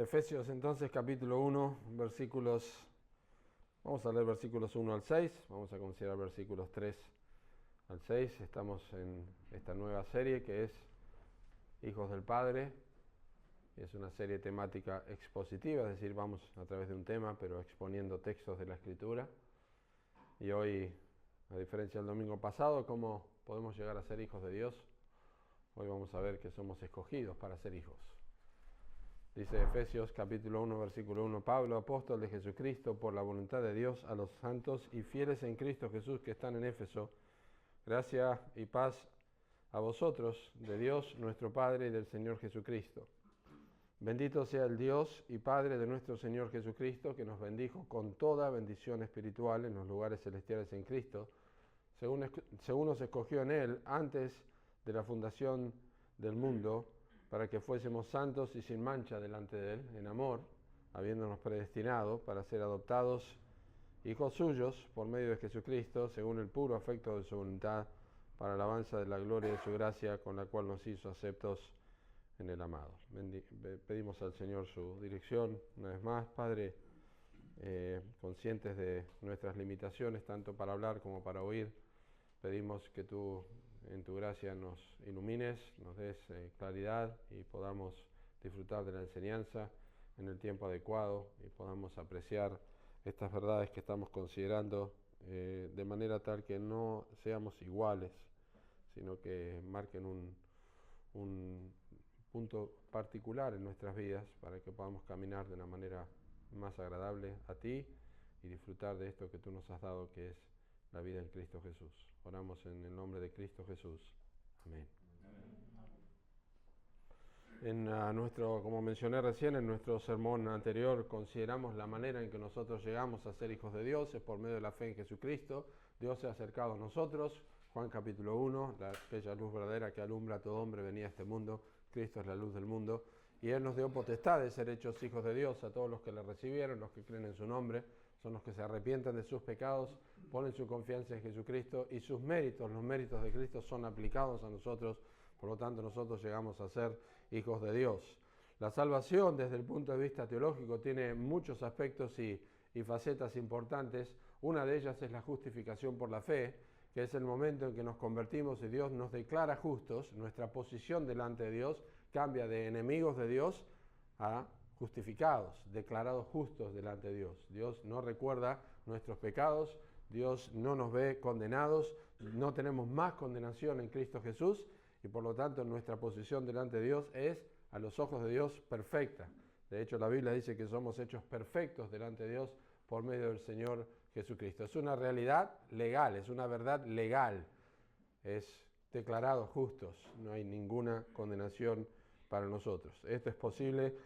Efesios entonces capítulo 1, vamos a leer versículos 1 al 6, vamos a considerar versículos 3 al 6. Estamos en esta nueva serie que es Hijos del Padre. Es una serie temática expositiva, es decir, vamos a través de un tema, pero exponiendo textos de la Escritura. Y hoy, a diferencia del domingo pasado, ¿cómo podemos llegar a ser hijos de Dios? Hoy vamos a ver que somos escogidos para ser hijos. Dice Efesios capítulo 1, versículo 1, Pablo, apóstol de Jesucristo, por la voluntad de Dios, a los santos y fieles en Cristo Jesús que están en Éfeso, gracia y paz a vosotros, de Dios nuestro Padre y del Señor Jesucristo. Bendito sea el Dios y Padre de nuestro Señor Jesucristo, que nos bendijo con toda bendición espiritual en los lugares celestiales en Cristo, según nos escogió en Él antes de la fundación del mundo, para que fuésemos santos y sin mancha delante de Él, en amor, habiéndonos predestinado para ser adoptados hijos suyos por medio de Jesucristo, según el puro afecto de su voluntad, para alabanza de la gloria de su gracia, con la cual nos hizo aceptos en el amado. Pedimos al Señor su dirección una vez más, Padre, conscientes de nuestras limitaciones, tanto para hablar como para oír. Pedimos que tú, en tu gracia, nos ilumines, nos des claridad y podamos disfrutar de la enseñanza en el tiempo adecuado y podamos apreciar estas verdades que estamos considerando de manera tal que no seamos iguales, sino que marquen un punto particular en nuestras vidas para que podamos caminar de una manera más agradable a ti y disfrutar de esto que tú nos has dado, que es la vida en Cristo Jesús. Oramos en el nombre de Cristo Jesús. Amén. Como mencioné recién, en nuestro sermón anterior consideramos la manera en que nosotros llegamos a ser hijos de Dios, es por medio de la fe en Jesucristo. Dios se ha acercado a nosotros. Juan capítulo 1, la bella luz verdadera que alumbra a todo hombre venía a este mundo. Cristo es la luz del mundo. Y Él nos dio potestad de ser hechos hijos de Dios a todos los que le recibieron, los que creen en su nombre. Son los que se arrepientan de sus pecados, ponen su confianza en Jesucristo y sus méritos, los méritos de Cristo, son aplicados a nosotros. Por lo tanto, nosotros llegamos a ser hijos de Dios. La salvación, desde el punto de vista teológico, tiene muchos aspectos y facetas importantes. Una de ellas es la justificación por la fe, que es el momento en que nos convertimos y Dios nos declara justos. Nuestra posición delante de Dios cambia de enemigos de Dios a justificados, declarados justos delante de Dios. Dios no recuerda nuestros pecados, Dios no nos ve condenados, no tenemos más condenación en Cristo Jesús y por lo tanto nuestra posición delante de Dios es, a los ojos de Dios, perfecta. De hecho, la Biblia dice que somos hechos perfectos delante de Dios por medio del Señor Jesucristo. Es una realidad legal, es una verdad legal. Es declarados justos, no hay ninguna condenación para nosotros. Esto es posible,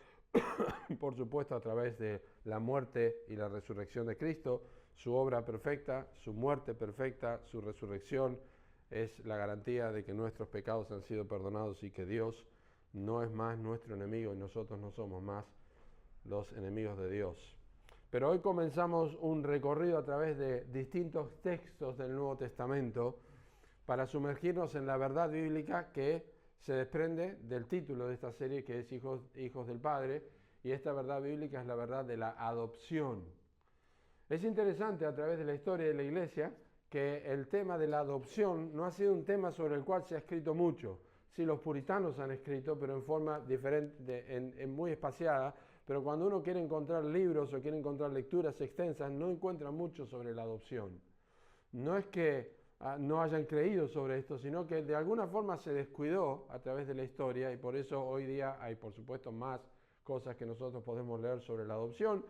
por supuesto, a través de la muerte y la resurrección de Cristo. Su obra perfecta, su muerte perfecta, su resurrección es la garantía de que nuestros pecados han sido perdonados y que Dios no es más nuestro enemigo y nosotros no somos más los enemigos de Dios. Pero hoy comenzamos un recorrido a través de distintos textos del Nuevo Testamento para sumergirnos en la verdad bíblica que se desprende del título de esta serie, que es Hijos del Padre, y esta verdad bíblica es la verdad de la adopción. Es interesante a través de la historia de la Iglesia que el tema de la adopción no ha sido un tema sobre el cual se ha escrito mucho. Sí, los puritanos han escrito, pero en forma diferente, muy espaciada, pero cuando uno quiere encontrar libros o quiere encontrar lecturas extensas, no encuentra mucho sobre la adopción. No es que no hayan creído sobre esto, sino que de alguna forma se descuidó a través de la historia y por eso hoy día hay, por supuesto, más cosas que nosotros podemos leer sobre la adopción.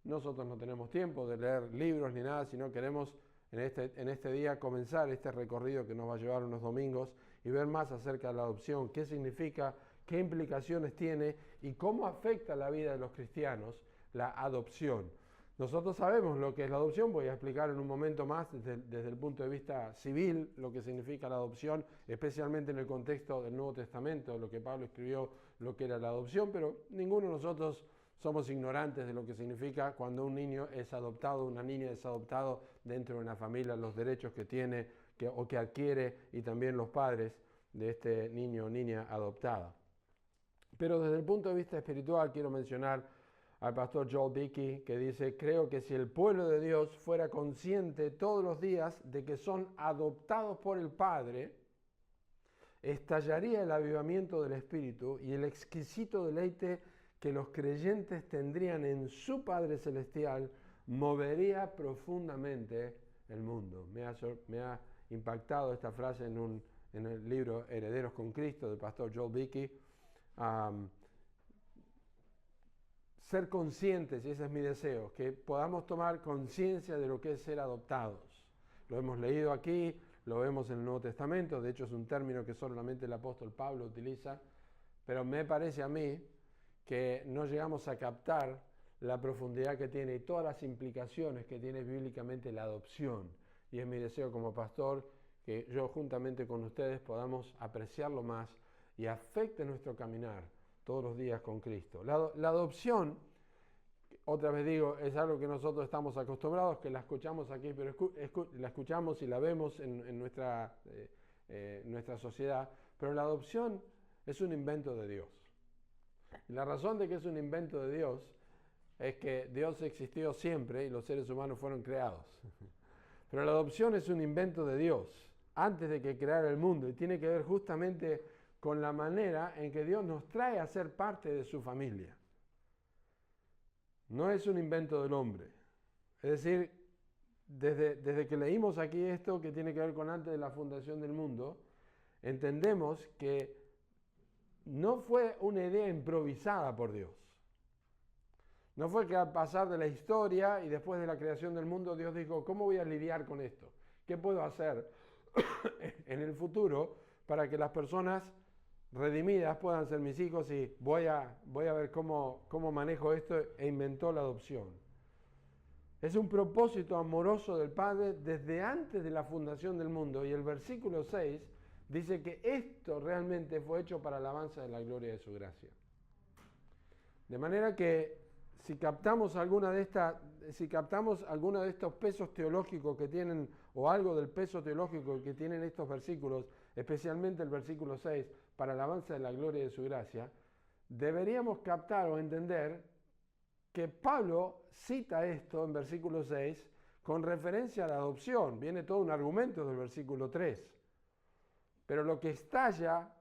Nosotros no tenemos tiempo de leer libros ni nada, sino queremos en este día comenzar este recorrido que nos va a llevar unos domingos y ver más acerca de la adopción, qué significa, qué implicaciones tiene y cómo afecta la vida de los cristianos la adopción. Nosotros sabemos lo que es la adopción, voy a explicar en un momento más desde el punto de vista civil lo que significa la adopción, especialmente en el contexto del Nuevo Testamento, lo que Pablo escribió, lo que era la adopción, pero ninguno de nosotros somos ignorantes de lo que significa cuando un niño es adoptado, una niña es adoptado dentro de una familia, los derechos que tiene o que adquiere y también los padres de este niño o niña adoptada. Pero desde el punto de vista espiritual quiero mencionar al pastor Joel Beeke, que dice: creo que si el pueblo de Dios fuera consciente todos los días de que son adoptados por el Padre, estallaría el avivamiento del Espíritu y el exquisito deleite que los creyentes tendrían en su Padre Celestial movería profundamente el mundo. Me ha impactado esta frase en el libro Herederos con Cristo del pastor Joel Beeke. Ser conscientes, y ese es mi deseo, que podamos tomar conciencia de lo que es ser adoptados. Lo hemos leído aquí, lo vemos en el Nuevo Testamento, de hecho es un término que solamente el apóstol Pablo utiliza, pero me parece a mí que no llegamos a captar la profundidad que tiene y todas las implicaciones que tiene bíblicamente la adopción. Y es mi deseo como pastor que yo juntamente con ustedes podamos apreciarlo más y afecte nuestro caminar todos los días con Cristo. La adopción, otra vez digo, es algo que nosotros estamos acostumbrados, que la escuchamos aquí, pero la escuchamos y la vemos en nuestra sociedad, pero la adopción es un invento de Dios. Y la razón de que es un invento de Dios es que Dios existió siempre y los seres humanos fueron creados. Pero la adopción es un invento de Dios antes de que creara el mundo y tiene que ver justamente con la manera en que Dios nos trae a ser parte de su familia. No es un invento del hombre. Es decir, desde que leímos aquí esto que tiene que ver con antes de la fundación del mundo, entendemos que no fue una idea improvisada por Dios. No fue que al pasar de la historia y después de la creación del mundo, Dios dijo: ¿cómo voy a lidiar con esto? ¿Qué puedo hacer en el futuro para que las personas redimidas puedan ser mis hijos? Y voy a ver cómo manejo esto, e inventó la adopción. Es un propósito amoroso del Padre desde antes de la fundación del mundo, y el versículo 6 dice que esto realmente fue hecho para alabanza de la gloria de su gracia. De manera que si captamos alguno de estos pesos teológicos que tienen, o algo del peso teológico que tienen estos versículos, especialmente el versículo 6, para alabanza de la gloria de su gracia, deberíamos captar o entender que Pablo cita esto en versículo 6 con referencia a la adopción. Viene todo un argumento del versículo 3. Pero lo que estalla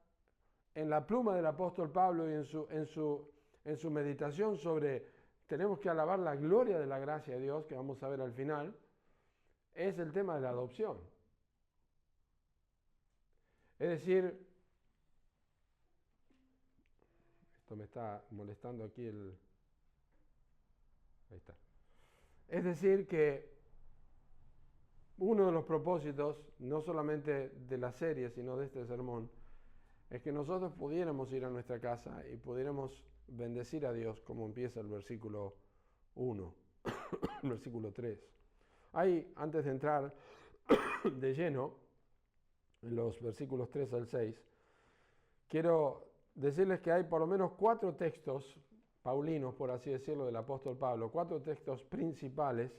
en la pluma del apóstol Pablo y en su meditación sobre tenemos que alabar la gloria de la gracia de Dios, que vamos a ver al final, es el tema de la adopción. Es decir, esto me está molestando aquí ahí está. Es decir que uno de los propósitos, no solamente de la serie, sino de este sermón, es que nosotros pudiéramos ir a nuestra casa y pudiéramos bendecir a Dios, como empieza el versículo 1, el versículo 3. Ahí, antes de entrar de lleno en los versículos 3 al 6, quiero decirles que hay por lo menos 4 textos paulinos, por así decirlo, del apóstol Pablo, 4 textos principales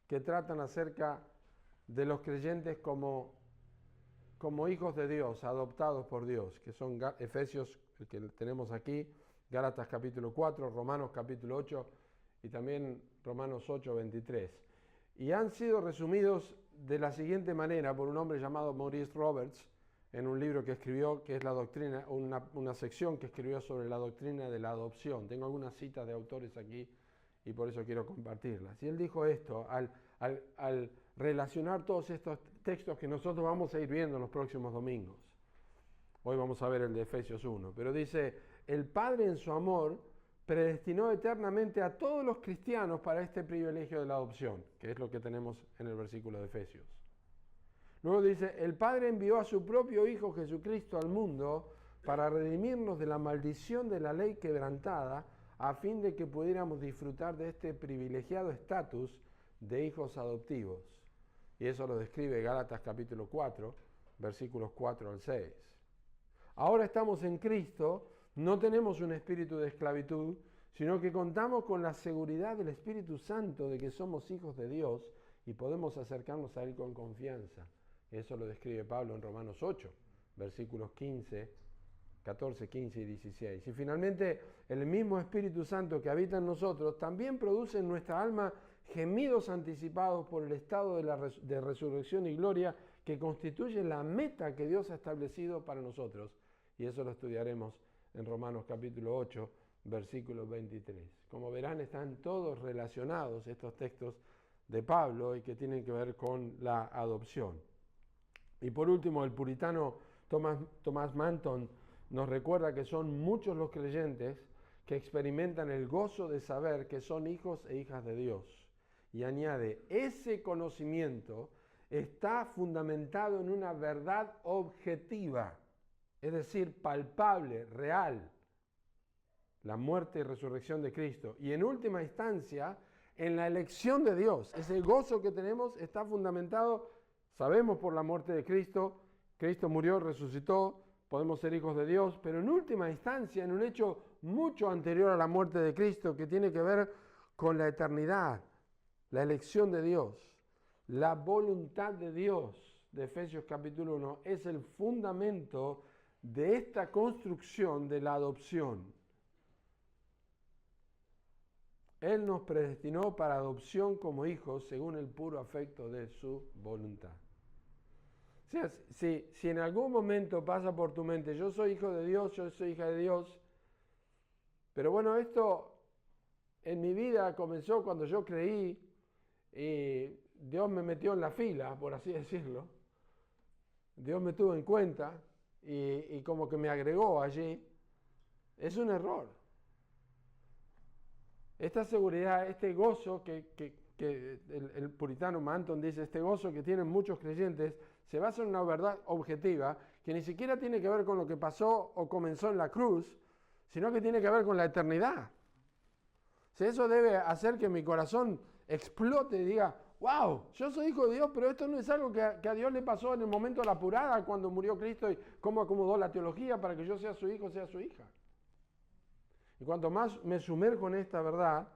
que tratan acerca de los creyentes como hijos de Dios, adoptados por Dios, que son Efesios, el que tenemos aquí, Gálatas capítulo 4, Romanos capítulo 8 y también Romanos 8, 23. Y han sido resumidos de la siguiente manera por un hombre llamado Maurice Roberts en un libro que escribió, que es la doctrina, una sección que escribió sobre la doctrina de la adopción. Tengo algunas citas de autores aquí y por eso quiero compartirlas. Y él dijo esto al relacionar todos estos textos que nosotros vamos a ir viendo en los próximos domingos. Hoy vamos a ver el de Efesios 1, pero dice: el Padre en su amor predestinó eternamente a todos los cristianos para este privilegio de la adopción, que es lo que tenemos en el versículo de Efesios. Luego dice: el Padre envió a su propio Hijo Jesucristo al mundo para redimirnos de la maldición de la ley quebrantada, a fin de que pudiéramos disfrutar de este privilegiado estatus de hijos adoptivos. Y eso lo describe Gálatas capítulo 4, versículos 4 al 6. Ahora estamos en Cristo, no tenemos un espíritu de esclavitud, sino que contamos con la seguridad del Espíritu Santo de que somos hijos de Dios y podemos acercarnos a Él con confianza. Eso lo describe Pablo en Romanos 8, versículos 15 14, 15 y 16. Y finalmente, el mismo Espíritu Santo que habita en nosotros también produce en nuestra alma gemidos anticipados por el estado de resurrección y gloria que constituye la meta que Dios ha establecido para nosotros. Y eso lo estudiaremos en Romanos capítulo 8, versículo 23. Como verán, están todos relacionados estos textos de Pablo y que tienen que ver con la adopción. Y por último, el puritano Thomas Manton nos recuerda que son muchos los creyentes que experimentan el gozo de saber que son hijos e hijas de Dios. Y añade, ese conocimiento está fundamentado en una verdad objetiva, es decir, palpable, real, la muerte y resurrección de Cristo. Y en última instancia, en la elección de Dios. Ese gozo que tenemos está fundamentado, sabemos, por la muerte de Cristo. Cristo murió, resucitó, podemos ser hijos de Dios, pero en última instancia, en un hecho mucho anterior a la muerte de Cristo, que tiene que ver con la eternidad, la elección de Dios, la voluntad de Dios, de Efesios capítulo 1, es el fundamento de esta construcción de la adopción. Él nos predestinó para adopción como hijos según el puro afecto de su voluntad. O sea, si en algún momento pasa por tu mente, yo soy hijo de Dios, yo soy hija de Dios, pero bueno, esto en mi vida comenzó cuando yo creí y Dios me metió en la fila, por así decirlo. Dios me tuvo en cuenta y como que me agregó allí. Es un error. Esta seguridad, este gozo que el puritano Manton dice, este gozo que tienen muchos creyentes, se basa en una verdad objetiva que ni siquiera tiene que ver con lo que pasó o comenzó en la cruz, sino que tiene que ver con la eternidad. O sea, eso debe hacer que mi corazón explote y diga, wow, yo soy hijo de Dios, pero esto no es algo que a Dios le pasó en el momento de la apurada cuando murió Cristo y cómo acomodó la teología para que yo sea su hijo, sea su hija. Y cuanto más me sumerjo en esta verdad,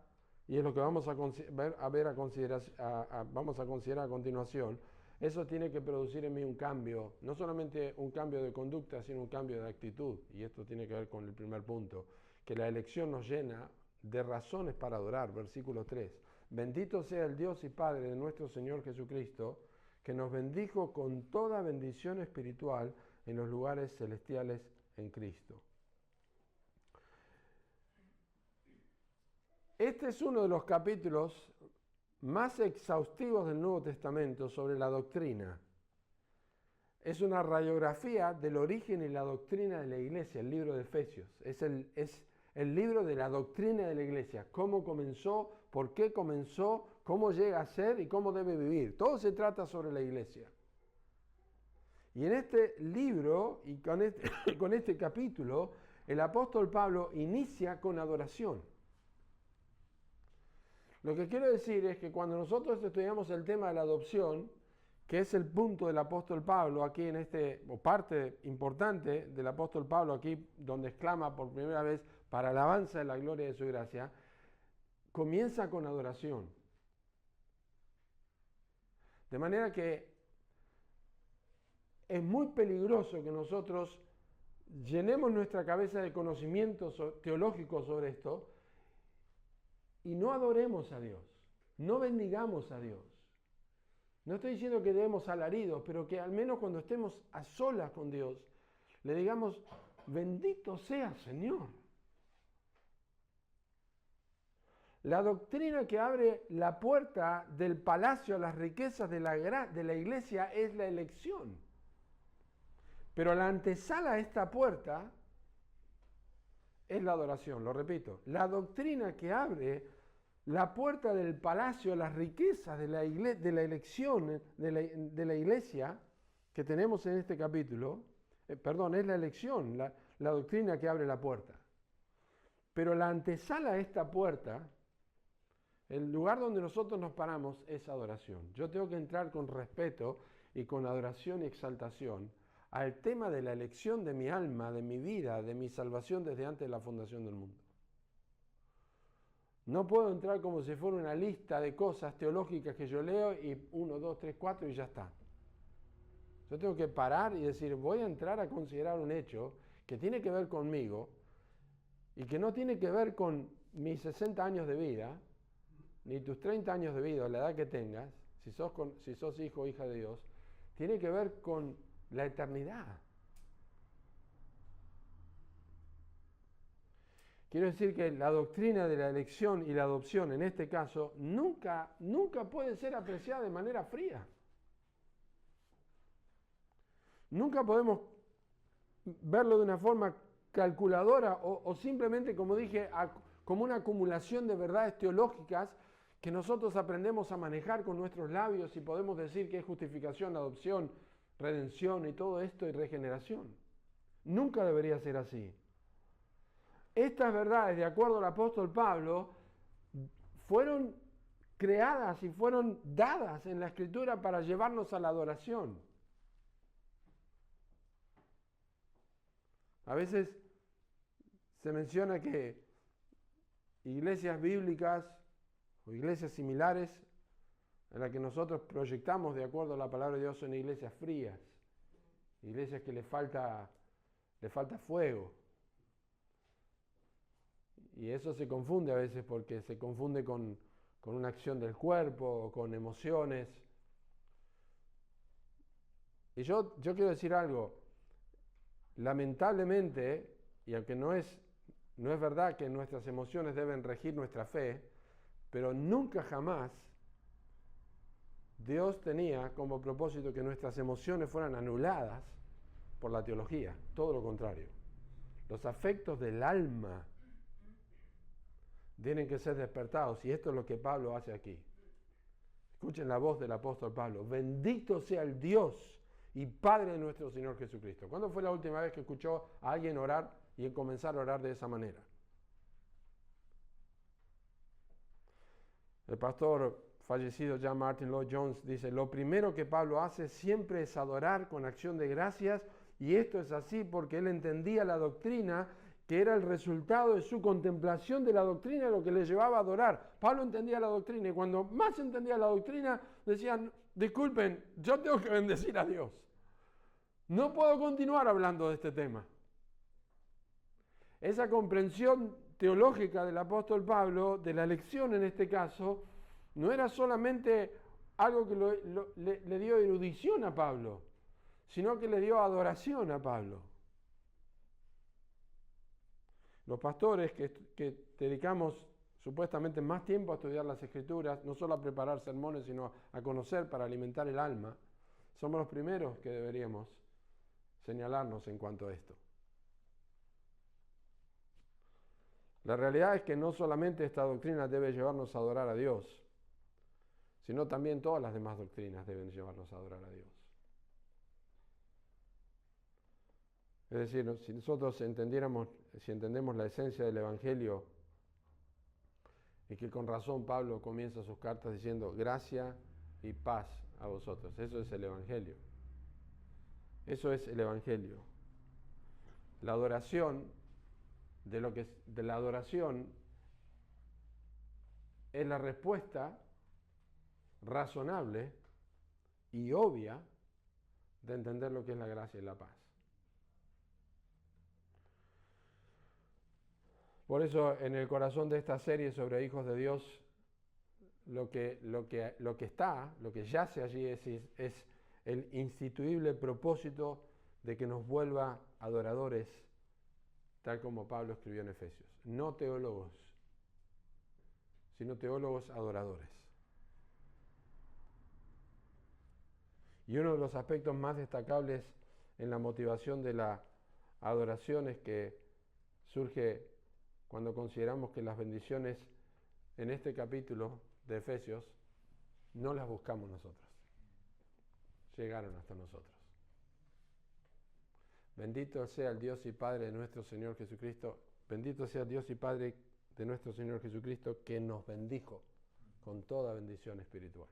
y es lo que vamos a considerar a continuación, eso tiene que producir en mí un cambio, no solamente un cambio de conducta, sino un cambio de actitud. Y esto tiene que ver con el primer punto, que la elección nos llena de razones para adorar. Versículo 3. Bendito sea el Dios y Padre de nuestro Señor Jesucristo, que nos bendijo con toda bendición espiritual en los lugares celestiales en Cristo. Este es uno de los capítulos más exhaustivos del Nuevo Testamento sobre la doctrina. Es una radiografía del origen y la doctrina de la iglesia, el libro de Efesios. Es el libro de la doctrina de la iglesia, cómo comenzó, por qué comenzó, cómo llega a ser y cómo debe vivir. Todo se trata sobre la iglesia. Y en este libro y con este capítulo, el apóstol Pablo inicia con adoración. Lo que quiero decir es que cuando nosotros estudiamos el tema de la adopción, que es el punto del apóstol Pablo aquí o parte importante del apóstol Pablo aquí, donde exclama por primera vez para alabanza de la gloria de su gracia, comienza con adoración. De manera que es muy peligroso que nosotros llenemos nuestra cabeza de conocimientos teológicos sobre esto y no adoremos a Dios, no bendigamos a Dios. No estoy diciendo que demos alaridos, pero que al menos cuando estemos a solas con Dios, le digamos, bendito sea Señor. La doctrina que abre la puerta del palacio a las riquezas de la iglesia es la elección. Pero la antesala a esta puerta es la adoración, lo repito. La doctrina que abre la puerta del palacio a las riquezas de la elección de la iglesia que tenemos en este capítulo, es la elección, la doctrina que abre la puerta. Pero la antesala a esta puerta, el lugar donde nosotros nos paramos es adoración. Yo tengo que entrar con respeto y con adoración y exaltación al tema de la elección de mi alma, de mi vida, de mi salvación desde antes de la fundación del mundo. No puedo entrar como si fuera una lista de cosas teológicas que yo leo y 1, 2, 3, 4 y ya está. Yo tengo que parar y decir, voy a entrar a considerar un hecho que tiene que ver conmigo y que no tiene que ver con mis 60 años de vida, ni tus 30 años de vida, la edad que tengas, si sos hijo o hija de Dios, tiene que ver con la eternidad. Quiero decir que la doctrina de la elección y la adopción, en este caso, nunca puede ser apreciada de manera fría. Nunca podemos verlo de una forma calculadora o simplemente, como dije, como una acumulación de verdades teológicas que nosotros aprendemos a manejar con nuestros labios y podemos decir que es justificación, adopción, redención y todo esto y regeneración. Nunca debería ser así. Estas verdades, de acuerdo al apóstol Pablo, fueron creadas y fueron dadas en la Escritura para llevarnos a la adoración. A veces se menciona que iglesias bíblicas o iglesias similares en las que nosotros proyectamos de acuerdo a la palabra de Dios son iglesias frías, iglesias que le falta fuego. Y eso se confunde a veces porque se confunde con una acción del cuerpo o con emociones. Y yo quiero decir algo, lamentablemente, y aunque no es verdad que nuestras emociones deben regir nuestra fe, pero nunca jamás Dios tenía como propósito que nuestras emociones fueran anuladas por la teología, todo lo contrario. Los afectos del alma tienen que ser despertados y esto es lo que Pablo hace aquí. Escuchen la voz del apóstol Pablo. Bendito sea el Dios y Padre de nuestro Señor Jesucristo. ¿Cuándo fue la última vez que escuchó a alguien orar y comenzar a orar de esa manera? El pastor fallecido John Martin Lloyd Jones dice, lo primero que Pablo hace siempre es adorar con acción de gracias, y esto es así porque él entendía la doctrina que era el resultado de su contemplación de la doctrina, lo que le llevaba a adorar. Pablo entendía la doctrina y cuando más entendía la doctrina decían, disculpen, yo tengo que bendecir a Dios. No puedo continuar hablando de este tema. Esa comprensión teológica del apóstol Pablo, de la elección en este caso, no era solamente algo que le dio erudición a Pablo, sino que le dio adoración a Pablo. Los pastores que dedicamos supuestamente más tiempo a estudiar las Escrituras, no solo a preparar sermones, sino a conocer para alimentar el alma, somos los primeros que deberíamos señalarnos en cuanto a esto. La realidad es que no solamente esta doctrina debe llevarnos a adorar a Dios, sino también todas las demás doctrinas deben llevarnos a adorar a Dios. Es decir, si nosotros si entendemos la esencia del Evangelio, y que con razón Pablo comienza sus cartas diciendo gracia y paz a vosotros, eso es el Evangelio. Eso es el Evangelio. La adoración, de la adoración es la respuesta razonable y obvia de entender lo que es la gracia y la paz. Por eso en el corazón de esta serie sobre hijos de Dios, lo que yace allí es el instituible propósito de que nos vuelva adoradores, tal como Pablo escribió en Efesios. No teólogos, sino teólogos adoradores. Y uno de los aspectos más destacables en la motivación de la adoración es que surge cuando consideramos que las bendiciones en este capítulo de Efesios no las buscamos nosotros, llegaron hasta nosotros. Bendito sea el Dios y Padre de nuestro Señor Jesucristo, bendito sea el Dios y Padre de nuestro Señor Jesucristo que nos bendijo con toda bendición espiritual.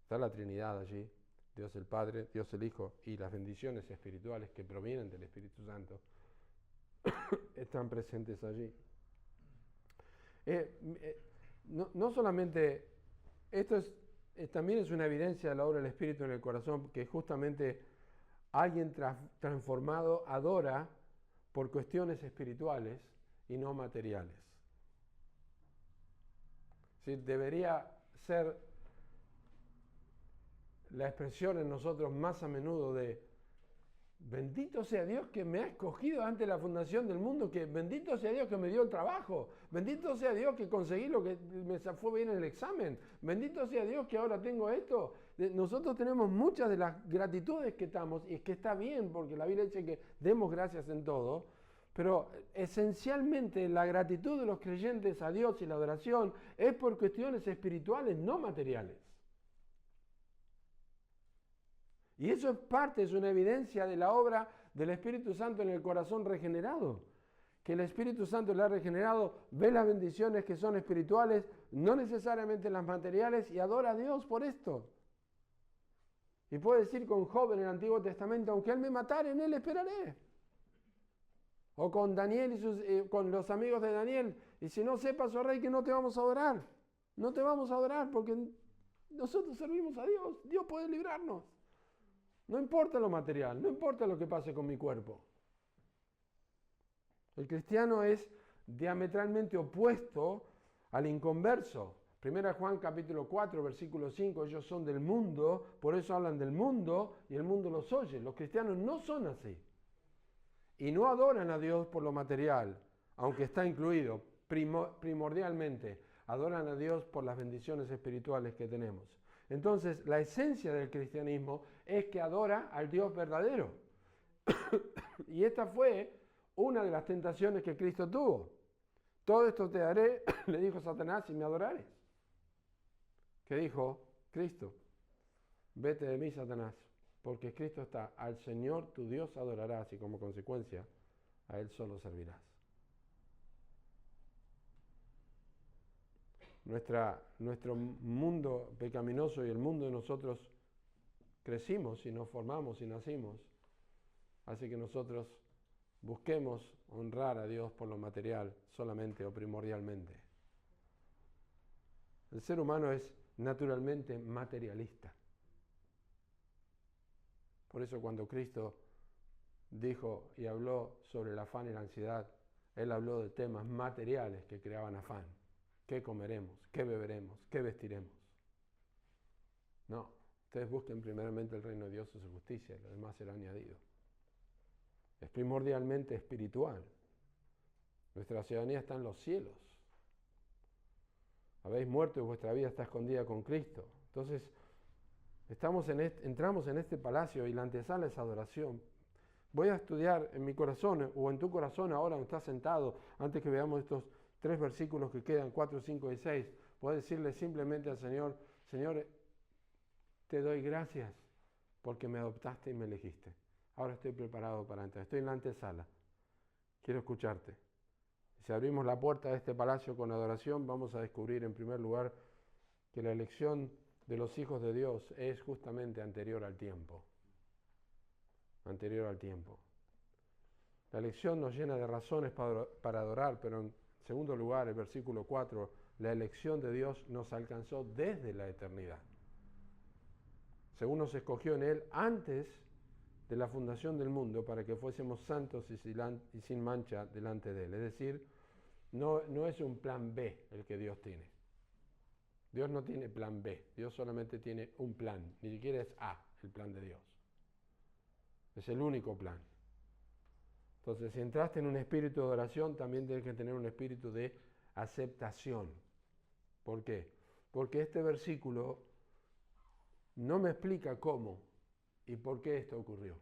Está la Trinidad allí, Dios el Padre, Dios el Hijo y las bendiciones espirituales que provienen del Espíritu Santo están presentes allí. No solamente, esto también es una evidencia de la obra del Espíritu en el corazón, que justamente Alguien transformado adora por cuestiones espirituales y no materiales. ¿Sí? Debería ser la expresión en nosotros más a menudo de bendito sea Dios que me ha escogido antes de la fundación del mundo, que bendito sea Dios que me dio el trabajo, bendito sea Dios que conseguí lo que me fue bien en el examen, bendito sea Dios que ahora tengo esto. Nosotros tenemos muchas de las gratitudes que estamos, y es que está bien, porque la Biblia dice que demos gracias en todo, pero esencialmente la gratitud de los creyentes a Dios y la adoración es por cuestiones espirituales, no materiales. Y eso es parte, es una evidencia de la obra del Espíritu Santo en el corazón regenerado. Que el Espíritu Santo le ha regenerado, ve las bendiciones que son espirituales, no necesariamente las materiales, y adora a Dios por esto. Y puede decir con Job en el Antiguo Testamento, aunque él me matare, en él esperaré. O con Daniel y con los amigos de Daniel, y si no sepas, oh rey, que no te vamos a adorar. No te vamos a adorar porque nosotros servimos a Dios. Dios puede librarnos. No importa lo material, no importa lo que pase con mi cuerpo. El cristiano es diametralmente opuesto al inconverso. 1 Juan capítulo 4, versículo 5, ellos son del mundo, por eso hablan del mundo y el mundo los oye. Los cristianos no son así. Y no adoran a Dios por lo material, aunque está incluido primordialmente. Adoran a Dios por las bendiciones espirituales que tenemos. Entonces, la esencia del cristianismo es que adora al Dios verdadero. Y esta fue una de las tentaciones que Cristo tuvo. Todo esto te daré, le dijo Satanás, si me adorares. ¿Qué dijo Cristo? Vete de mí, Satanás, porque escrito está, al Señor tu Dios adorarás y como consecuencia a Él solo servirás. Nuestro mundo pecaminoso y el mundo de nosotros crecimos y nos formamos y nacimos, así que nosotros busquemos honrar a Dios por lo material solamente o primordialmente. El ser humano es naturalmente materialista. Por eso cuando Cristo dijo y habló sobre el afán y la ansiedad, Él habló de temas materiales que creaban afán. ¿Qué comeremos? ¿Qué beberemos? ¿Qué vestiremos? No, ustedes busquen primeramente el reino de Dios y su justicia, y lo demás será añadido. Es primordialmente espiritual. Nuestra ciudadanía está en los cielos. Habéis muerto y vuestra vida está escondida con Cristo. Entonces, entramos en este palacio y la antesala es adoración. Voy a estudiar en mi corazón o en tu corazón ahora donde estás sentado, antes que veamos estos 3 versículos que quedan, 4, 5 y 6, puedes decirle simplemente al Señor, Señor, te doy gracias porque me adoptaste y me elegiste. Ahora estoy preparado para entrar, estoy en la antesala, quiero escucharte. Si abrimos la puerta de este palacio con adoración, vamos a descubrir en primer lugar que la elección de los hijos de Dios es justamente anterior al tiempo. Anterior al tiempo. La elección nos llena de razones para adorar, pero en segundo lugar, el versículo 4, la elección de Dios nos alcanzó desde la eternidad. Según nos escogió en Él antes de la fundación del mundo para que fuésemos santos y sin mancha delante de Él. Es decir, no es un plan B el que Dios tiene. Dios no tiene plan B, Dios solamente tiene un plan, ni siquiera es A, el plan de Dios. Es el único plan. Entonces, si entraste en un espíritu de adoración, también tienes que tener un espíritu de aceptación. ¿Por qué? Porque este versículo no me explica cómo y por qué esto ocurrió.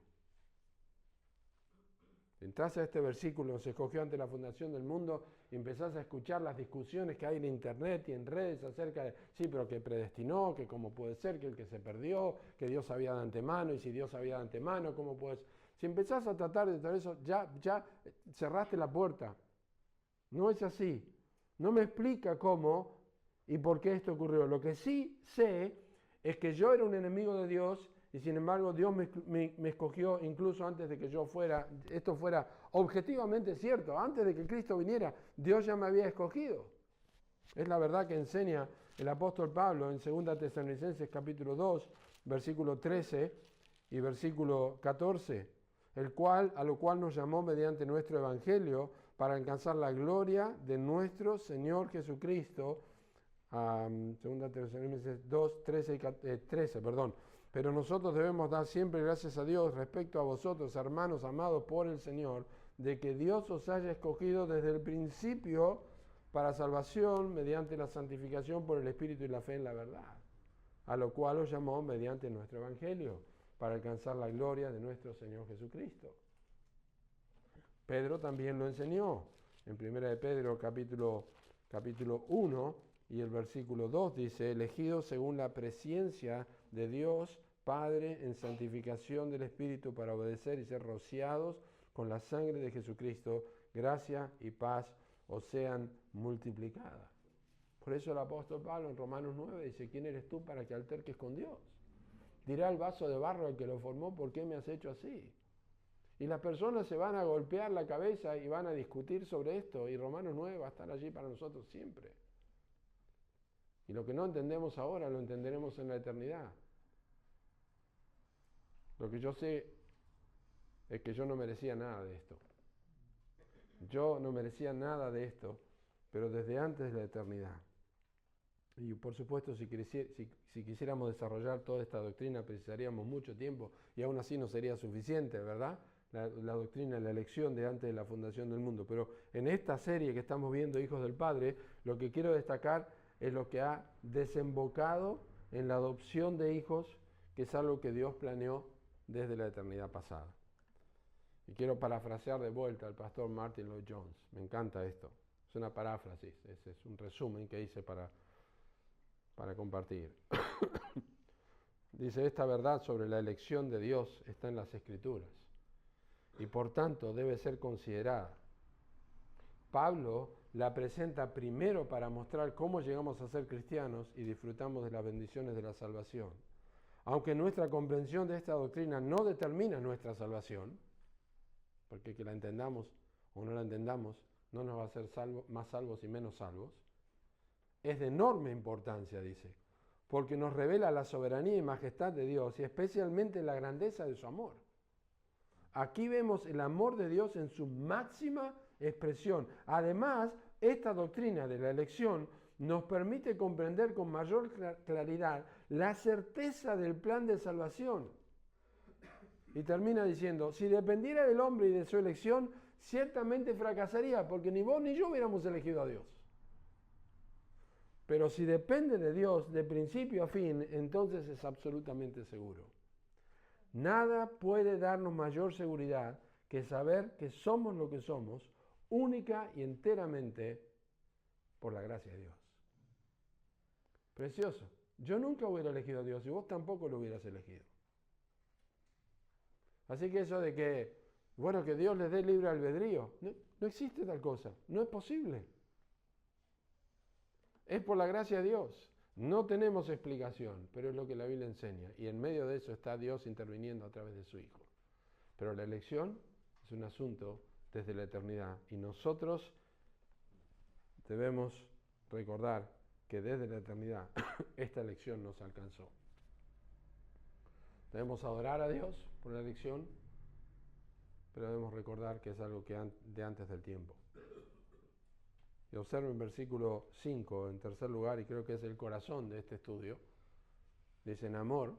Entras a este versículo, se escogió ante la fundación del mundo, y empezás a escuchar las discusiones que hay en internet y en redes acerca de, sí, pero que predestinó, que cómo puede ser, que el que se perdió, que Dios sabía de antemano, y si Dios sabía de antemano, ¿cómo puedes? Si empezás a tratar de todo eso, ya cerraste la puerta. No es así. No me explica cómo y por qué esto ocurrió. Lo que sí sé es que yo era un enemigo de Dios y sin embargo Dios me escogió incluso antes de que esto fuera objetivamente cierto. Antes de que Cristo viniera, Dios ya me había escogido. Es la verdad que enseña el apóstol Pablo en 2 Tesalonicenses capítulo 2, versículo 13, Y versículo 14, a lo cual nos llamó mediante nuestro Evangelio para alcanzar la gloria de nuestro Señor Jesucristo. Segunda Tesalonicenses 2, 13, perdón. Pero nosotros debemos dar siempre gracias a Dios respecto a vosotros, hermanos amados por el Señor, de que Dios os haya escogido desde el principio para salvación mediante la santificación por el Espíritu y la fe en la verdad, a lo cual os llamó mediante nuestro Evangelio, para alcanzar la gloria de nuestro Señor Jesucristo. Pedro también lo enseñó. En 1 de Pedro capítulo 1 y el versículo 2 dice, elegidos según la presciencia de Dios Padre en santificación del Espíritu para obedecer y ser rociados con la sangre de Jesucristo, gracia y paz os sean multiplicadas. Por eso el apóstol Pablo en Romanos 9 dice, ¿quién eres tú para que alterques con Dios? Dirá el vaso de barro al que lo formó, ¿por qué me has hecho así? Y las personas se van a golpear la cabeza y van a discutir sobre esto, y Romanos 9 va a estar allí para nosotros siempre. Y lo que no entendemos ahora lo entenderemos en la eternidad. Lo que yo sé es que yo no merecía nada de esto. Yo no merecía nada de esto, pero desde antes de la eternidad. Y por supuesto, si quisiéramos desarrollar toda esta doctrina, precisaríamos mucho tiempo y aún así no sería suficiente, ¿verdad? La doctrina, la elección de antes de la fundación del mundo. Pero en esta serie que estamos viendo, Hijos del Padre, lo que quiero destacar es lo que ha desembocado en la adopción de hijos, que es algo que Dios planeó desde la eternidad pasada. Y quiero parafrasear de vuelta al pastor Martin Lloyd Jones. Me encanta esto. Es una paráfrasis, es un resumen que hice para compartir. Dice, esta verdad sobre la elección de Dios está en las Escrituras y por tanto debe ser considerada. Pablo la presenta primero para mostrar cómo llegamos a ser cristianos y disfrutamos de las bendiciones de la salvación. Aunque nuestra comprensión de esta doctrina no determina nuestra salvación, porque que la entendamos o no la entendamos no nos va a hacer más salvos y menos salvos, es de enorme importancia, dice, porque nos revela la soberanía y majestad de Dios y especialmente la grandeza de su amor. Aquí vemos el amor de Dios en su máxima expresión. Además, esta doctrina de la elección nos permite comprender con mayor claridad la certeza del plan de salvación. Y termina diciendo, si dependiera del hombre y de su elección, ciertamente fracasaría, porque ni vos ni yo hubiéramos elegido a Dios. Pero si depende de Dios de principio a fin, entonces es absolutamente seguro. Nada puede darnos mayor seguridad que saber que somos lo que somos, única y enteramente por la gracia de Dios. Precioso. Yo nunca hubiera elegido a Dios y vos tampoco lo hubieras elegido. Así que eso de que, bueno, que Dios les dé libre albedrío, no existe tal cosa, no es posible. Es por la gracia de Dios. No tenemos explicación, pero es lo que la Biblia enseña. Y en medio de eso está Dios interviniendo a través de su Hijo. Pero la elección es un asunto desde la eternidad. Y nosotros debemos recordar que desde la eternidad esta elección nos alcanzó. Debemos adorar a Dios por la elección, pero debemos recordar que es algo que de antes del tiempo. Y observo en versículo 5, en tercer lugar, y creo que es el corazón de este estudio, dice en amor,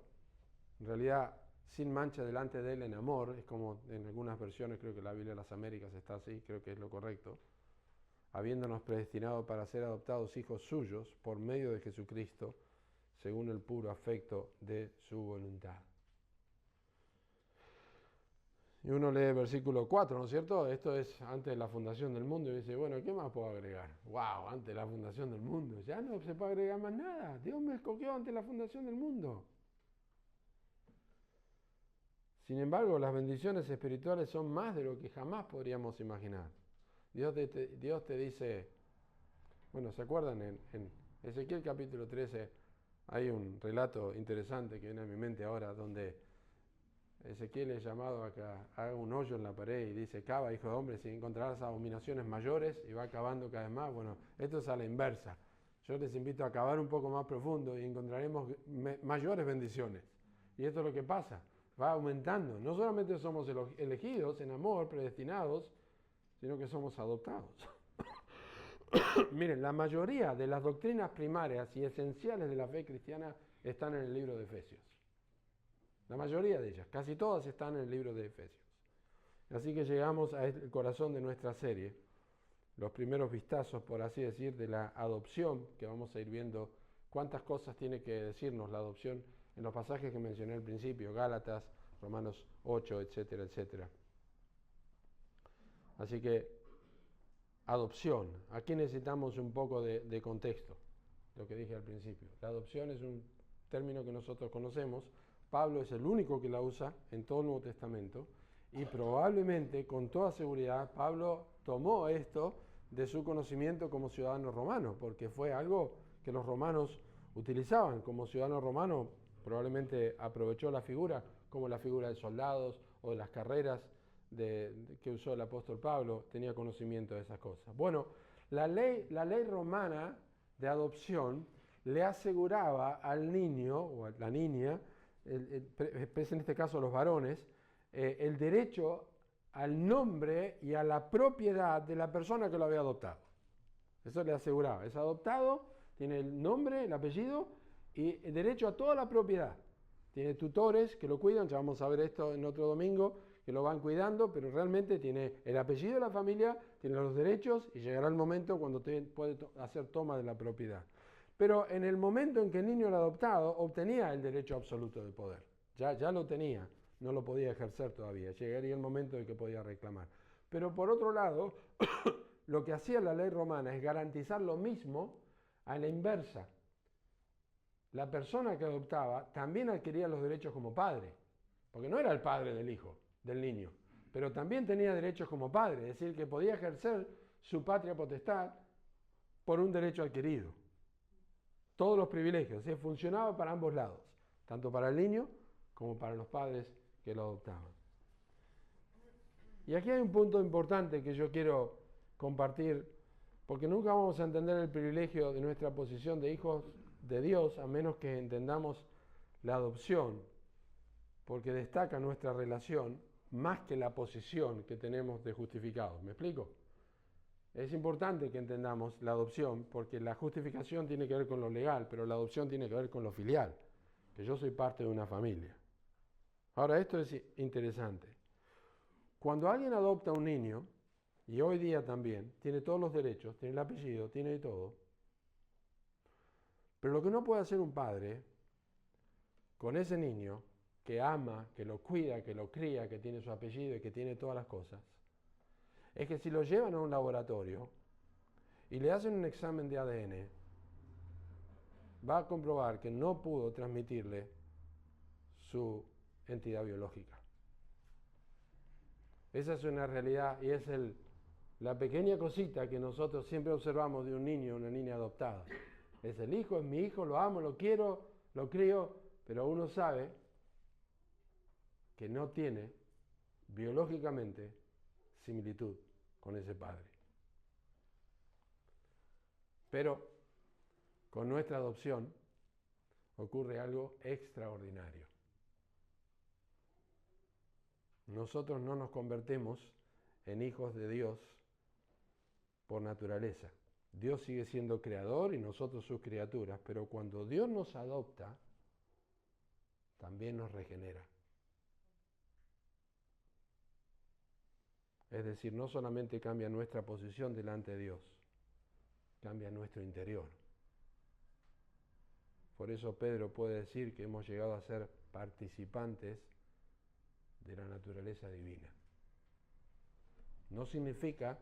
en realidad sin mancha delante de él en amor, es como en algunas versiones, creo que la Biblia de las Américas está así, creo que es lo correcto, habiéndonos predestinado para ser adoptados hijos suyos por medio de Jesucristo, según el puro afecto de su voluntad. Y uno lee el versículo 4, ¿no es cierto? Esto es antes de la fundación del mundo y dice, bueno, ¿qué más puedo agregar? ¡Wow! Antes de la fundación del mundo. Ya no se puede agregar más nada. Dios me escogió antes de la fundación del mundo. Sin embargo, las bendiciones espirituales son más de lo que jamás podríamos imaginar. Dios te dice, bueno, ¿se acuerdan? En Ezequiel capítulo 13 hay un relato interesante que viene a mi mente ahora, donde Ezequiel es llamado a que haga un hoyo en la pared y dice, cava, hijo de hombre, si encontrarás abominaciones mayores, y va cavando cada vez más. Bueno, esto es a la inversa. Yo les invito a cavar un poco más profundo y encontraremos mayores bendiciones. Y esto es lo que pasa. va aumentando. No solamente somos elegidos en amor, predestinados, sino que somos adoptados. Miren, la mayoría de las doctrinas primarias y esenciales de la fe cristiana están en el libro de Efesios. La mayoría de ellas, casi todas están en el libro de Efesios. Así que llegamos al corazón de nuestra serie, los primeros vistazos, por así decir, de la adopción, que vamos a ir viendo cuántas cosas tiene que decirnos la adopción en los pasajes que mencioné al principio, Gálatas, Romanos 8, etcétera, etcétera. Así que, adopción, aquí necesitamos un poco de contexto, lo que dije al principio. La adopción es un término que nosotros conocemos, Pablo es el único que la usa en todo el Nuevo Testamento, y probablemente, con toda seguridad, Pablo tomó esto de su conocimiento como ciudadano romano, porque fue algo que los romanos utilizaban. Como ciudadano romano, probablemente aprovechó la figura, como la figura de soldados o de las carreras que usó el apóstol Pablo, tenía conocimiento de esas cosas. Bueno, la ley romana de adopción le aseguraba al niño o a la niña, en este caso los varones, el derecho al nombre y a la propiedad de la persona que lo había adoptado. Eso le aseguraba. Es adoptado, tiene el nombre, el apellido y el derecho a toda la propiedad. Tiene tutores que lo cuidan, ya vamos a ver esto en otro domingo, que lo van cuidando, pero realmente tiene el apellido de la familia, tiene los derechos y llegará el momento cuando puede hacer toma de la propiedad. Pero en el momento en que el niño era adoptado, obtenía el derecho absoluto de poder. Ya lo tenía. No lo podía ejercer todavía, llegaría el momento en que podía reclamar. Pero por otro lado, lo que hacía la ley romana es garantizar lo mismo a la inversa. La persona que adoptaba también adquiría los derechos como padre, porque no era el padre del hijo, del niño, pero también tenía derechos como padre, es decir, que podía ejercer su patria potestad por un derecho adquirido. Todos los privilegios, funcionaba para ambos lados, tanto para el niño como para los padres que lo adoptaban. Y aquí hay un punto importante que yo quiero compartir, porque nunca vamos a entender el privilegio de nuestra posición de hijos de Dios a menos que entendamos la adopción, porque destaca nuestra relación más que la posición que tenemos de justificados. ¿Me explico? Es importante que entendamos la adopción, porque la justificación tiene que ver con lo legal, pero la adopción tiene que ver con lo filial, que yo soy parte de una familia. Ahora, esto es interesante. Cuando alguien adopta a un niño, y hoy día también, tiene todos los derechos, tiene el apellido, tiene todo, pero lo que no puede hacer un padre con ese niño, que ama, que lo cuida, que lo cría, que tiene su apellido y que tiene todas las cosas, es que si lo llevan a un laboratorio y le hacen un examen de ADN, va a comprobar que no pudo transmitirle su entidad biológica. Esa es una realidad y es la pequeña cosita que nosotros siempre observamos de un niño o una niña adoptada. Es el hijo, es mi hijo, lo amo, lo quiero, lo crío, pero uno sabe que no tiene biológicamente similitud con ese padre. Pero con nuestra adopción ocurre algo extraordinario. Nosotros no nos convertimos en hijos de Dios por naturaleza. Dios sigue siendo creador y nosotros sus criaturas, pero cuando Dios nos adopta, también nos regenera. Es decir, no solamente cambia nuestra posición delante de Dios, cambia nuestro interior. Por eso Pedro puede decir que hemos llegado a ser participantes de la naturaleza divina. No significa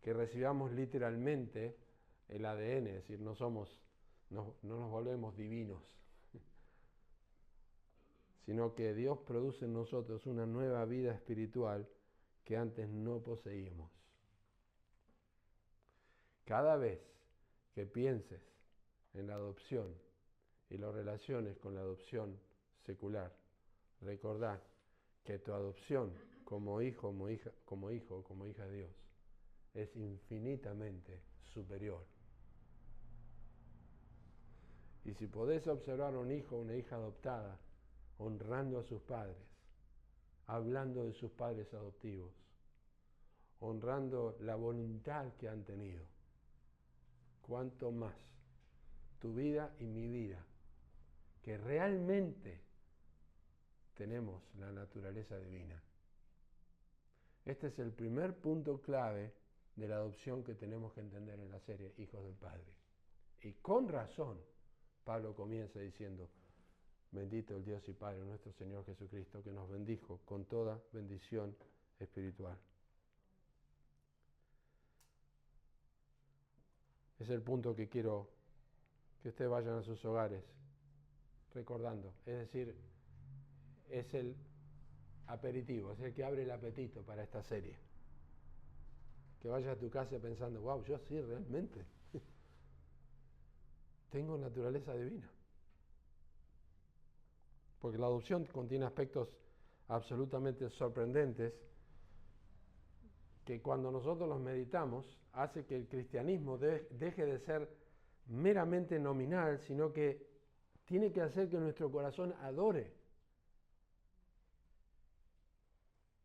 que recibamos literalmente el ADN, es decir, no nos volvemos divinos, sino que Dios produce en nosotros una nueva vida espiritual que antes no poseímos. Cada vez que pienses en la adopción y lo relaciones con la adopción secular, recordá que tu adopción como hijo, como hija de Dios es infinitamente superior. Y si podés observar a un hijo o una hija adoptada honrando a sus padres, hablando de sus padres adoptivos, honrando la voluntad que han tenido. Cuánto más tu vida y mi vida, que realmente tenemos la naturaleza divina. Este es el primer punto clave de la adopción que tenemos que entender en la serie Hijos del Padre. Y con razón, Pablo comienza diciendo, bendito el Dios y Padre nuestro Señor Jesucristo, que nos bendijo con toda bendición espiritual. Es el punto que quiero que ustedes vayan a sus hogares recordando. Es decir, es el aperitivo, es el que abre el apetito para esta serie. Que vayas a tu casa pensando, wow, yo sí realmente tengo naturaleza divina. Porque la adopción contiene aspectos absolutamente sorprendentes que cuando nosotros los meditamos hace que el cristianismo deje de ser meramente nominal, sino que tiene que hacer que nuestro corazón adore.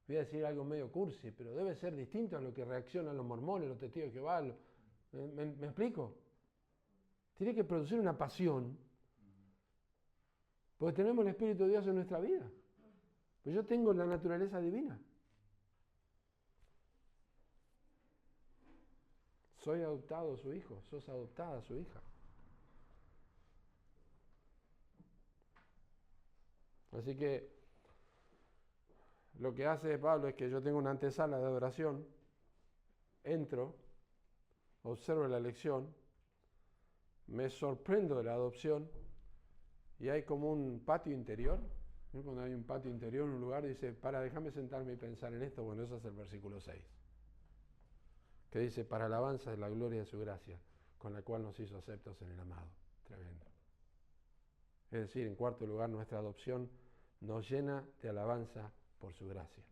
Voy a decir algo medio cursi, pero debe ser distinto a lo que reaccionan los mormones, los testigos de Jehová. ¿Me explico? Tiene que producir una pasión, porque tenemos el Espíritu de Dios en nuestra vida. Pues yo tengo la naturaleza divina. Soy adoptado su hijo, sos adoptada su hija. Así que lo que hace Pablo es que yo tengo una antesala de adoración, entro, observo la elección, me sorprendo de la adopción y hay como un patio interior. ¿No? Cuando hay un patio interior en un lugar, dice, déjame sentarme y pensar en esto. Bueno, eso es el versículo 6. Que dice, para alabanza de la gloria de su gracia, con la cual nos hizo aceptos en el amado. Tremendo. Es decir, en cuarto lugar, nuestra adopción nos llena de alabanza por su gracia.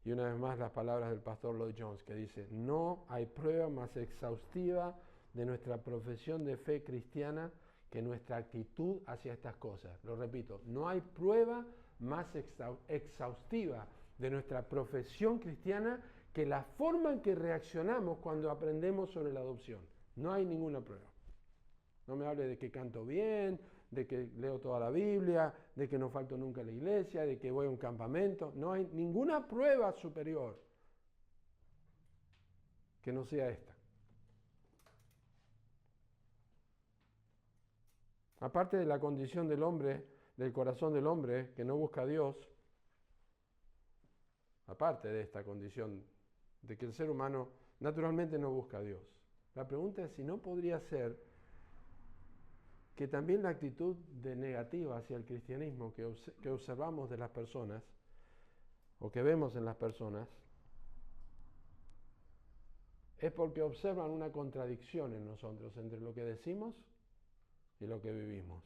Y una vez más las palabras del pastor Lloyd Jones, que dice, no hay prueba más exhaustiva de nuestra profesión de fe cristiana que nuestra actitud hacia estas cosas. Lo repito, no hay prueba más exhaustiva de nuestra profesión cristiana que la forma en que reaccionamos cuando aprendemos sobre la adopción. No hay ninguna prueba. No me hable de que canto bien, de que leo toda la Biblia, de que no falto nunca a la iglesia, de que voy a un campamento. No hay ninguna prueba superior que no sea esta. Aparte de la condición del hombre, del corazón del hombre que no busca a Dios, aparte de esta condición de que el ser humano naturalmente no busca a Dios, la pregunta es si no podría ser que también la actitud negativa hacia el cristianismo que observamos de las personas o que vemos en las personas es porque observan una contradicción en nosotros entre lo que decimos y lo que vivimos.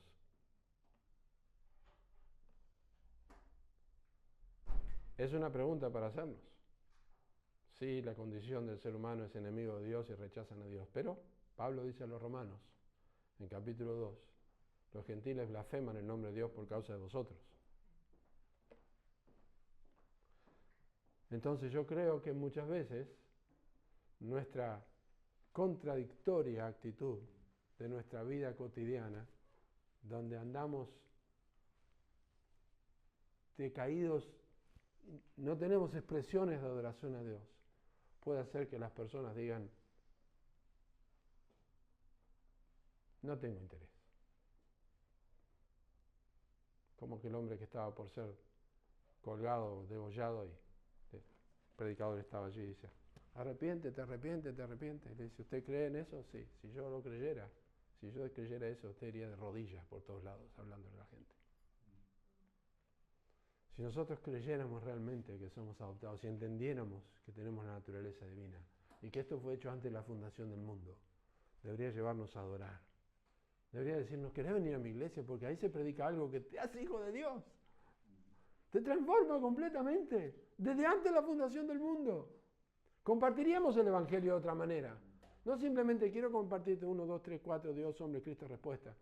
Es una pregunta para hacernos. Sí, la condición del ser humano es enemigo de Dios y rechazan a Dios, pero Pablo dice a los romanos, en capítulo 2, los gentiles blasfeman el nombre de Dios por causa de vosotros. Entonces yo creo que muchas veces nuestra contradictoria actitud de nuestra vida cotidiana, donde andamos decaídos, no tenemos expresiones de adoración a Dios, puede hacer que las personas digan, no tengo interés. Como que el hombre que estaba por ser colgado, degollado, y el predicador estaba allí y dice, arrepiéntete, arrepiéntete, arrepiéntete. Y le dice, ¿usted cree en eso? Sí. Si yo lo creyera, si yo creyera eso, usted iría de rodillas por todos lados hablando a la gente. Si nosotros creyéramos realmente que somos adoptados, si entendiéramos que tenemos la naturaleza divina y que esto fue hecho antes de la fundación del mundo, debería llevarnos a adorar. Debería decirnos, ¿querés venir a mi iglesia? Porque ahí se predica algo que te hace hijo de Dios. Te transforma completamente, desde antes de la fundación del mundo. Compartiríamos el evangelio de otra manera. No simplemente quiero compartirte 1, 2, 3, 4, Dios, hombre, Cristo, respuesta.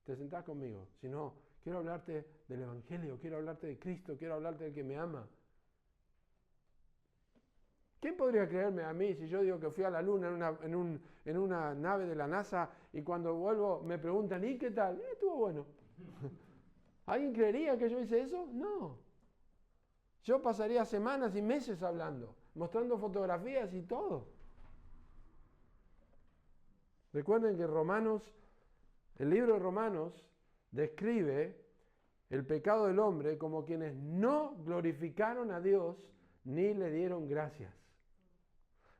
te sentás conmigo. Si no, quiero hablarte del Evangelio, quiero hablarte de Cristo, quiero hablarte del que me ama. ¿Quién podría creerme a mí si yo digo que fui a la luna en una nave de la NASA y cuando vuelvo me preguntan, ¿y qué tal? Estuvo bueno. ¿Alguien creería que yo hice eso? No. Yo pasaría semanas y meses hablando, mostrando fotografías y todo. Recuerden que el libro de Romanos describe el pecado del hombre como quienes no glorificaron a Dios ni le dieron gracias.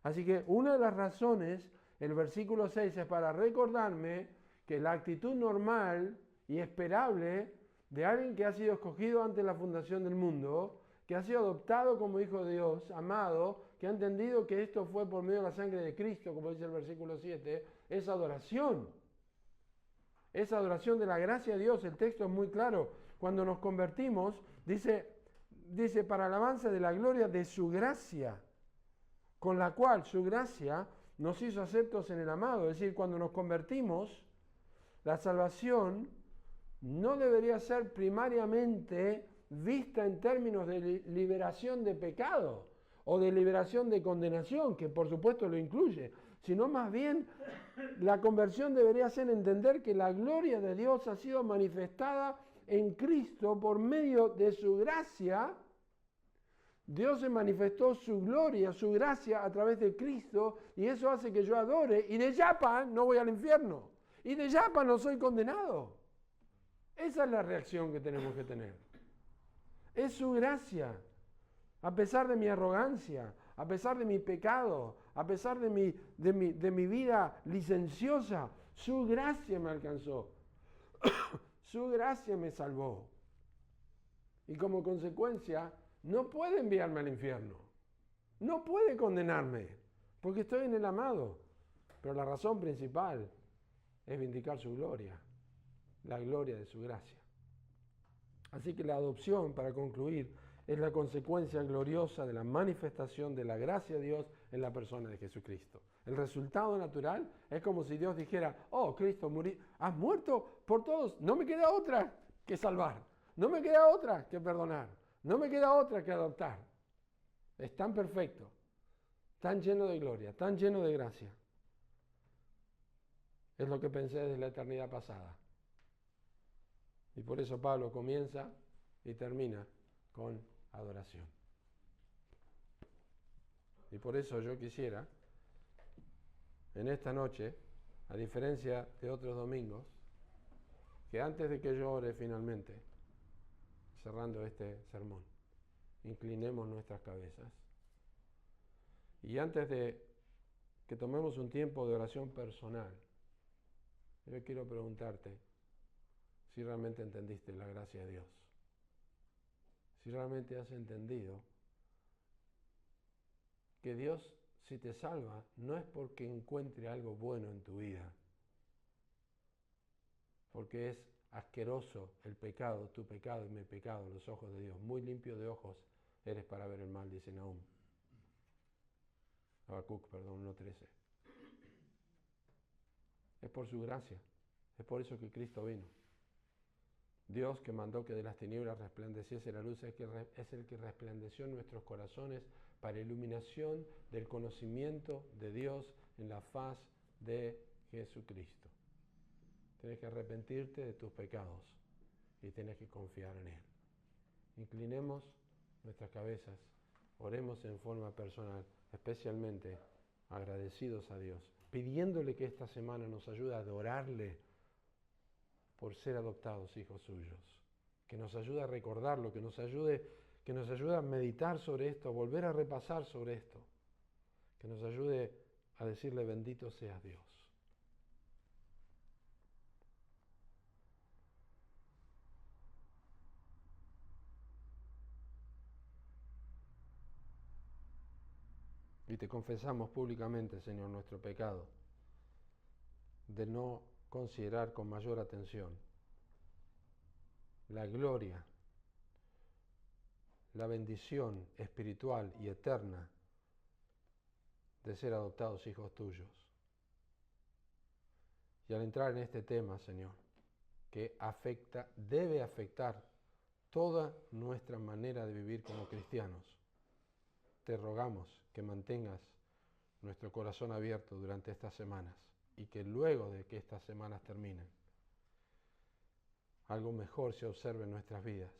Así que una de las razones, el versículo 6, es para recordarme que la actitud normal y esperable de alguien que ha sido escogido antes de la fundación del mundo, que ha sido adoptado como hijo de Dios, amado, que ha entendido que esto fue por medio de la sangre de Cristo, como dice el versículo 7, es adoración. Es adoración de la gracia de Dios. El texto es muy claro. Cuando nos convertimos, dice para alabanza de la gloria de su gracia, con la cual su gracia nos hizo aceptos en el amado. Es decir, cuando nos convertimos, la salvación no debería ser primariamente vista en términos de liberación de pecado o de liberación de condenación, que por supuesto lo incluye, sino más bien la conversión debería ser entender que la gloria de Dios ha sido manifestada en Cristo por medio de su gracia. Dios se manifestó su gloria, su gracia a través de Cristo y eso hace que yo adore y de yapa no voy al infierno y de yapa no soy condenado. Esa es la reacción que tenemos que tener. Es su gracia, a pesar de mi arrogancia, a pesar de mi pecado, a pesar de mi vida licenciosa, su gracia me alcanzó, su gracia me salvó. Y como consecuencia, no puede enviarme al infierno, no puede condenarme, porque estoy en el amado. Pero la razón principal es vindicar su gloria, la gloria de su gracia. Así que la adopción, para concluir, es la consecuencia gloriosa de la manifestación de la gracia de Dios en la persona de Jesucristo. El resultado natural es como si Dios dijera, oh, Cristo, has muerto por todos, no me queda otra que salvar, no me queda otra que perdonar, no me queda otra que adoptar. Es tan perfecto, tan lleno de gloria, tan lleno de gracia. Es lo que pensé desde la eternidad pasada. Y por eso Pablo comienza y termina con adoración. Y por eso yo quisiera, en esta noche, a diferencia de otros domingos, que antes de que yo ore finalmente, cerrando este sermón, inclinemos nuestras cabezas. Y antes de que tomemos un tiempo de oración personal, yo quiero preguntarte si realmente entendiste la gracia de Dios. Si realmente has entendido que Dios, si te salva, no es porque encuentre algo bueno en tu vida, porque es asqueroso el pecado, tu pecado y mi pecado, los ojos de Dios. Muy limpio de ojos eres para ver el mal, dice Nahum. Habacuc, 1:13. Es por su gracia, es por eso que Cristo vino. Dios que mandó que de las tinieblas resplandeciese la luz es el que resplandeció en nuestros corazones para iluminación del conocimiento de Dios en la faz de Jesucristo. Tienes que arrepentirte de tus pecados y tienes que confiar en Él. Inclinemos nuestras cabezas, oremos en forma personal, especialmente agradecidos a Dios, pidiéndole que esta semana nos ayude a adorarle por ser adoptados hijos suyos, que nos ayude a recordarlo, que nos ayude a meditar sobre esto, a volver a repasar sobre esto, que nos ayude a decirle bendito seas Dios. Y te confesamos públicamente, Señor, nuestro pecado de no considerar con mayor atención la gloria, la bendición espiritual y eterna de ser adoptados hijos tuyos. Y al entrar en este tema, Señor, que debe afectar toda nuestra manera de vivir como cristianos. Te rogamos que mantengas nuestro corazón abierto durante estas semanas y que luego de que estas semanas terminen, algo mejor se observe en nuestras vidas.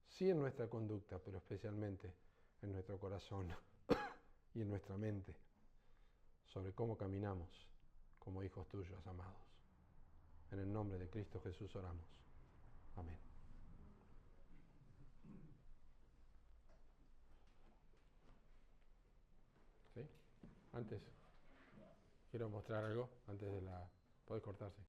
Sí en nuestra conducta, pero especialmente en nuestro corazón y en nuestra mente, sobre cómo caminamos como hijos tuyos amados. En el nombre de Cristo Jesús oramos. Amén. ¿Sí? Antes, quiero mostrar algo, antes de la... Podés cortarse.